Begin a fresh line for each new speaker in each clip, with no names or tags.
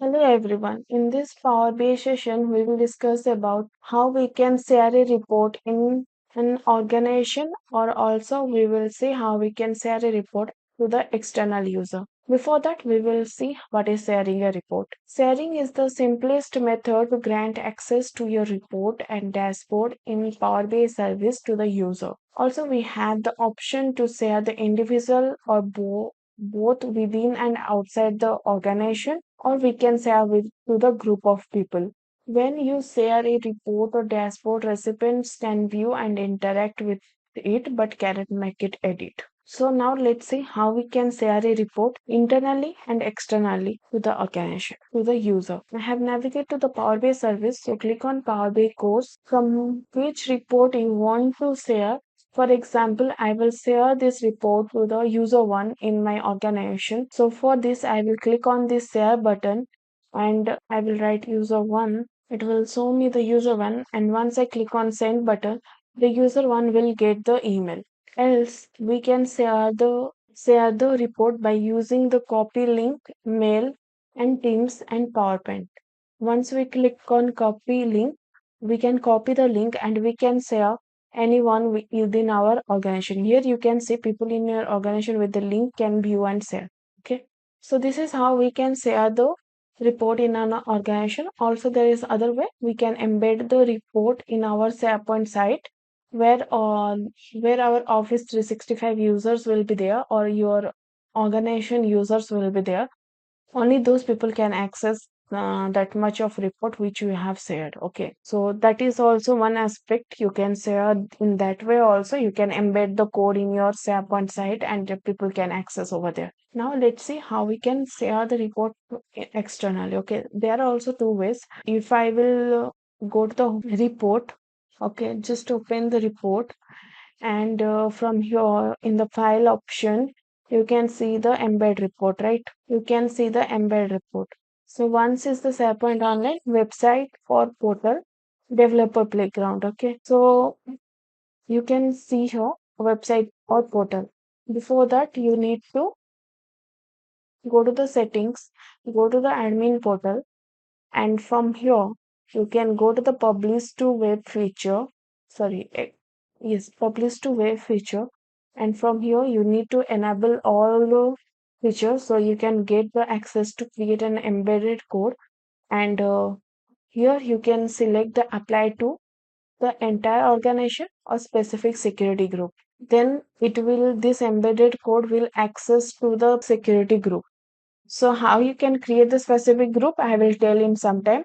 Hello everyone. In this Power BI session, we will discuss about how we can share a report in an organization, or also we will see how we can share a report to the external user. Before that, we will see what is sharing a report. Sharing is the simplest method to grant access to your report and dashboard in Power BI service to the user. Also, we have the option to share the individual or both within and outside the organization, or we can share with to the group of people. When you share a report or dashboard, recipients can view and interact with it but cannot make it edit. So now let's see how we can share a report internally and externally to the organization, to the user. I have navigated to the Power BI service, so click on Power BI course from which report you want to share. For example, I will share this report to the user one in my organization. So for this, I will click on this share button and I will write user one. It will show me the user one, and once I click on send button, the user one will get the email. Else, we can share the report by using the copy link, mail, and Teams and PowerPoint. Once we click on copy link, we can copy the link and we can share anyone within our organization. Here you can see people in your organization with the link can view and share. Okay. So this is how we can share the report in an organization. Also, there is other way we can embed the report in our SharePoint site where our Office 365 users will be there, or your organization users will be there. Only those people can access that much of report which you have shared. Okay, so that is also one aspect you can share in that way. Also, you can embed the code in your SharePoint site and the people can access over there. Now let's see how we can share the report externally. Okay, there are also two ways. If I will go to the report, okay, just open the report, and from here in the file option you can see the embed report, right? You can see the embed report. So once is the SharePoint Online website or portal developer playground. Okay, so you can see here website or portal. Before that, you need to go to the settings, go to the admin portal, and from here you can go to the publish to web feature. Sorry, yes, publish to web feature, and from here you need to enable all the features so you can get the access to create an embedded code. And here you can select the apply to the entire organization or specific security group. Then it will, this embedded code will access to the security group. So how you can create the specific group, I will tell in some time.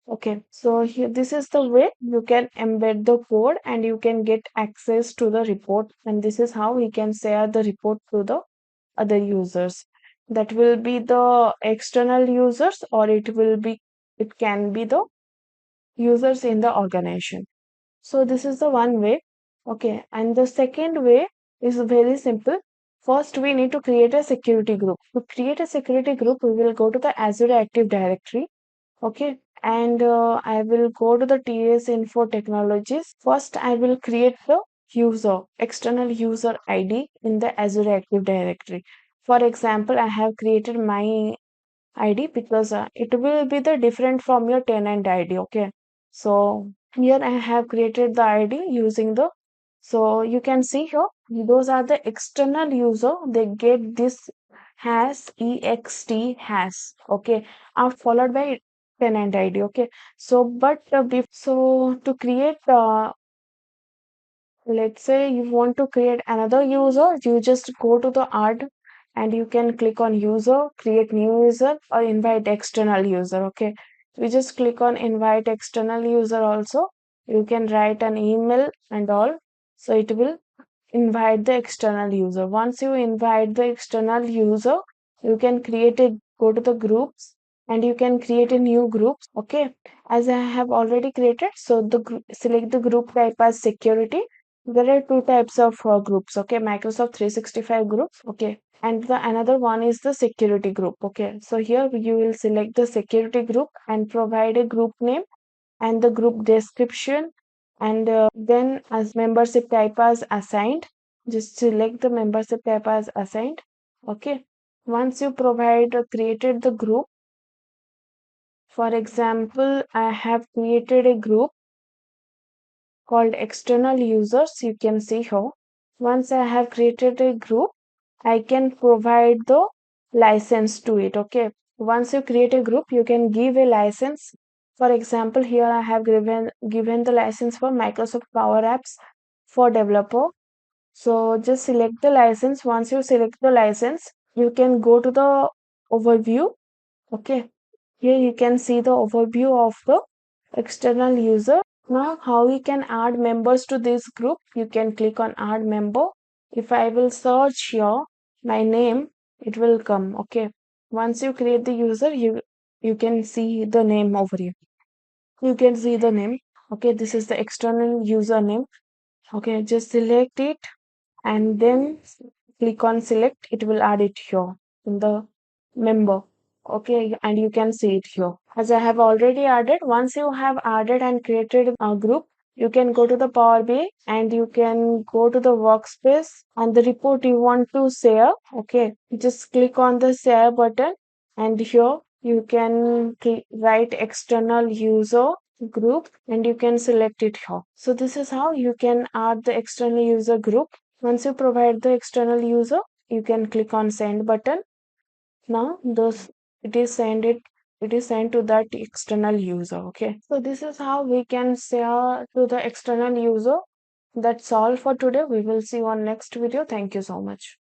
Okay, so here this is the way you can embed the code and you can get access to the report, and this is how we can share the report to the other users. That will be the external users, or it can be the users in the organization. So this is the one way. Okay, and the second way is very simple. First, we need to create a security group. To create a security group, we will go to the Azure Active Directory. Okay, and I will go to the TSInfo Technologies. First, I will create the external user ID in the Azure Active Directory. For example, I have created my ID because it will be the different from your tenant ID. Okay, so here I have created the ID using the, so you can see here those are the external user, they get this has ext has. Okay, are followed by tenant ID. Okay, so so to create let's say you want to create another user, you just go to the add and you can click on user, create new user, or invite external user. Okay, we just click on invite external user. Also, you can write an email and all, so it will invite the external user. Once you invite the external user, you can create a, go to the groups and you can create a new group. Okay, as I have already created, so select the group type as security. There are two types of groups. Okay, Microsoft 365 groups. Okay, and the another one is the security group. Okay, so here you will select the security group and provide a group name and the group description, and then as membership type as assigned, just select the membership type as assigned. Okay, once you created the group, For example, I have created a group called external users. You can see here. Once I have created a group, I can provide the license to it. Okay. Once you create a group, you can give a license. For example, here I have given the license for Microsoft Power Apps for developer. So just select the license. Once you select the license, you can go to the overview. Okay. Here you can see the overview of the external user. Now, how we can add members to this group? You can click on add member. If I will search here my name, it will come. Okay. Once you create the user, you can see the name over here. You can see the name. Okay, this is the external username. Okay, just select it and then click on select. It will add it here in the member. Okay, and you can see it here. As I have already added, once you have added and created a group, you can go to the Power BI and you can go to the workspace and the report you want to share. Okay, just click on the share button and here you can write external user group and you can select it here. So this is how you can add the external user group. Once you provide the external user, you can click on send button. Now this it is sent to that external user. Okay. So this is how we can share to the external user. That's all for today. We will see you on next video. Thank you so much.